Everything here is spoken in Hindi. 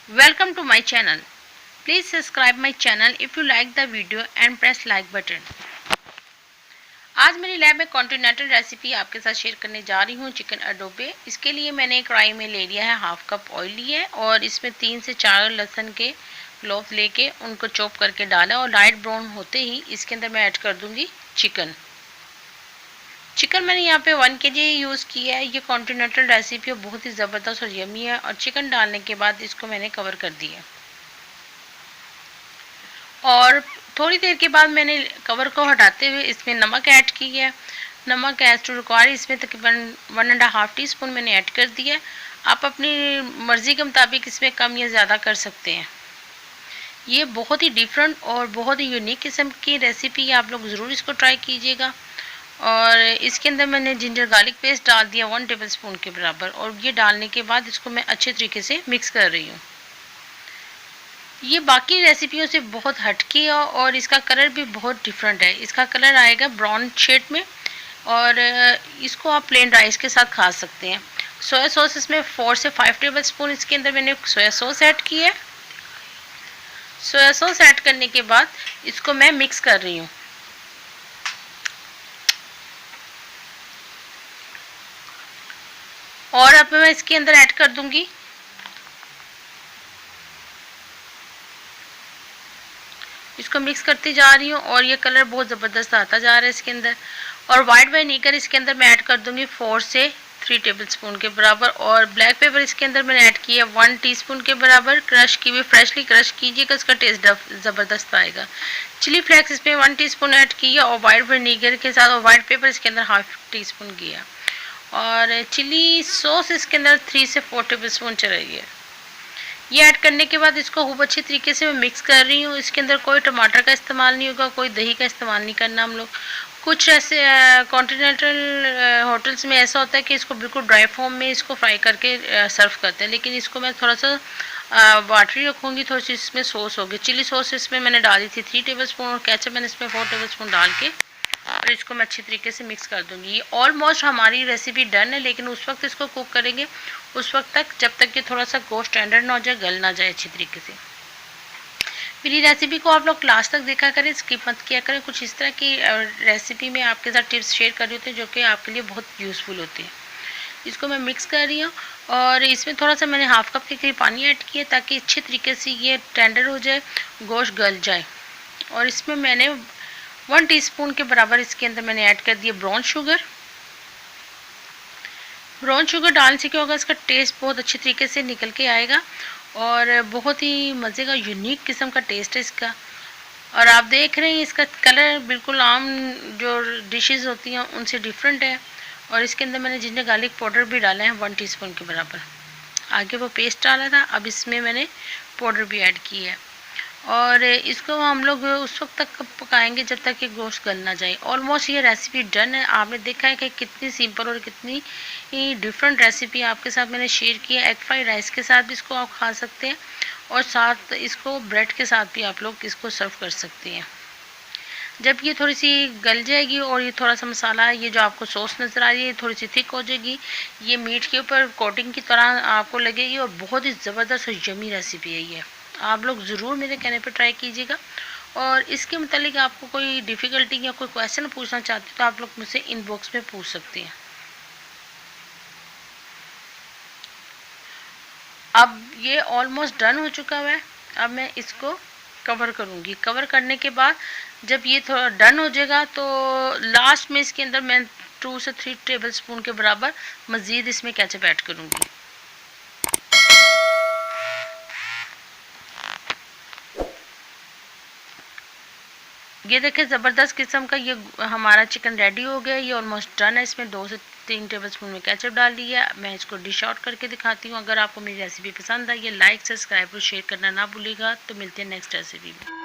Welcome to my channel. Please subscribe my channel if you like the video and press like button. आज मेरी लैब में कॉन्टिनेंटल रेसिपी आपके साथ शेयर करने जा रही हूँ चिकन अडोबे। इसके लिए मैंने एक कढ़ाई में ले लिया है हाफ कप ऑयल लिया है और इसमें 3 से 4 लहसुन के क्लोव लेके उनको चॉप करके डाला और लाइट ब्राउन होते ही इसके अंदर मैं ऐड कर दूंगी चिकन। मैंने यहाँ पे 1 kg यूज़ किया है। ये कॉन्टिनेंटल रेसिपी बहुत ही ज़बरदस्त और यमी है और चिकन डालने के बाद इसको मैंने कवर कर दिया और थोड़ी देर के बाद मैंने कवर को हटाते हुए इसमें नमक ऐड किया है। नमक एज टू रिक्वायर इसमें तकरीबन 1.5 टीस्पून मैंने ऐड कर दिया है। आप अपनी मर्ज़ी के मुताबिक इसमें कम या ज़्यादा कर सकते हैं। ये बहुत ही डिफरेंट और बहुत ही यूनिक किस्म की रेसिपी है, आप लोग ज़रूर इसको ट्राई कीजिएगा। और इसके अंदर मैंने जिंजर गार्लिक पेस्ट डाल दिया 1 टेबलस्पून के बराबर और ये डालने के बाद इसको मैं अच्छे तरीके से मिक्स कर रही हूँ। ये बाकी रेसिपियों से बहुत हटके है और इसका कलर भी बहुत डिफरेंट है। इसका कलर आएगा ब्राउन शेड में और इसको आप प्लेन राइस के साथ खा सकते हैं। सोया सॉस इसमें 4 से 5 टेबलस्पून इसके अंदर मैंने सोया सॉस ऐड किया है। सोया सॉस ऐड करने के बाद इसको मैं मिक्स कर रही हूँ और अब मैं इसके अंदर ऐड कर दूंगी इसको मिक्स करती जा रही हूँ और ये कलर बहुत ज़बरदस्त आता जा रहा है इसके अंदर। और वाइट विनेगर इसके अंदर मैं ऐड कर दूंगी 4 से 3 टेबलस्पून के बराबर और ब्लैक पेपर इसके अंदर मैंने ऐड किया 1 टीस्पून के बराबर। क्रश की हुई फ्रेशली क्रश कीजिएगा, इसका टेस्ट ज़बरदस्त आएगा। चिली फ्लेक्स इसमें 1 टीस्पून ऐड किया और वाइट विनेगर के साथ और वाइट पेपर इसके अंदर हाफ टीस्पून किया और चिली सॉस इसके अंदर 3 से 4 टेबलस्पून चल रही है। ये ऐड करने के बाद इसको खूब अच्छी तरीके से मैं मिक्स कर रही हूँ। इसके अंदर कोई टमाटर का इस्तेमाल नहीं होगा, कोई दही का इस्तेमाल नहीं करना हम लोग। कुछ ऐसे कॉन्टिनेंटल होटल्स में ऐसा होता है कि इसको बिल्कुल ड्राई फॉर्म में इसको फ्राई करके सर्व करते हैं, लेकिन इसको मैं थोड़ा सा वाटरी रखूँगी। थोड़ी सी इसमें सॉस होगी। चिली सॉस इसमें मैंने डाली थी 3 टेबलस्पून और केचप मैंने इसमें 4 टेबलस्पून डाल के और इसको मैं अच्छी तरीके से मिक्स कर दूंगी। ये ऑलमोस्ट हमारी रेसिपी डन है, लेकिन उस वक्त इसको कुक करेंगे उस वक्त तक जब तक कि थोड़ा सा गोश्त टेंडर ना हो जाए, गल ना जाए अच्छी तरीके से। मेरी रेसिपी को आप लोग लास्ट तक देखा करें, स्किप मत किया करें। कुछ इस तरह की रेसिपी में आपके साथ टिप्स शेयर कर रही होती है जो कि आपके लिए बहुत यूज़फुल होती है। इसको मैं मिक्स कर रही हूँ और इसमें थोड़ा सा मैंने हाफ कप के करीब पानी ऐड किया ताकि अच्छे तरीके से ये टेंडर हो जाए, गोश्त गल जाए। और इसमें मैंने 1 टीस्पून के बराबर इसके अंदर मैंने ऐड कर दिया ब्राउन शुगर। ब्राउन शुगर डालने से क्या होगा, इसका टेस्ट बहुत अच्छी तरीके से निकल के आएगा और बहुत ही मज़े का यूनिक किस्म का टेस्ट है इसका। और आप देख रहे हैं इसका कलर बिल्कुल आम जो डिशेस होती हैं उनसे डिफरेंट है। और इसके अंदर मैंने जिंजर गार्लिक पाउडर भी डाला है 1 टीस्पून के बराबर। आगे वो पेस्ट डाला था, अब इसमें मैंने पाउडर भी ऐड की है और इसको हम लोग उस वक्त तक पकाएंगे जब तक कि गोश्त गल ना जाए। ऑलमोस्ट ये रेसिपी डन है। आपने देखा है कि कितनी सिंपल और कितनी डिफरेंट रेसिपी आपके साथ मैंने शेयर की है। एग फ्राइड राइस के साथ भी इसको आप खा सकते हैं और साथ इसको ब्रेड के साथ भी आप लोग इसको सर्व कर सकते हैं। जब ये थोड़ी सी गल जाएगी और ये थोड़ा सा मसाला, ये जो आपको सॉस नज़र आ रही है थोड़ी सी थिक हो जाएगी, ये मीट के ऊपर कोटिंग की तरह आपको लगेगी और बहुत ही ज़बरदस्त और यमी रेसिपी है ये। आप लोग ज़रूर मेरे कहने पर ट्राई कीजिएगा। और इसके मतलब आपको कोई डिफ़िकल्टी या कोई क्वेश्चन पूछना चाहते हो तो आप लोग मुझसे इनबॉक्स में पूछ सकते हैं। अब ये ऑलमोस्ट डन हो चुका है। अब मैं इसको कवर करूँगी। कवर करने के बाद जब ये थोड़ा डन हो जाएगा तो लास्ट में इसके अंदर मैं 2 से 3 टेबलस्पून के बराबर मज़ीद इसमें केचप ऐड करूँगी। ये देखिए ज़बरदस्त किस्म का ये हमारा चिकन रेडी हो गया। ये ऑलमोस्ट डन है। इसमें 2 से 3 टेबलस्पून में केचप डाल दिया। मैं इसको डिश आउट करके दिखाती हूँ। अगर आपको मेरी रेसिपी पसंद आई, ये लाइक, सब्सक्राइब और शेयर करना ना भूलिएगा। तो मिलते हैं नेक्स्ट रेसिपी में।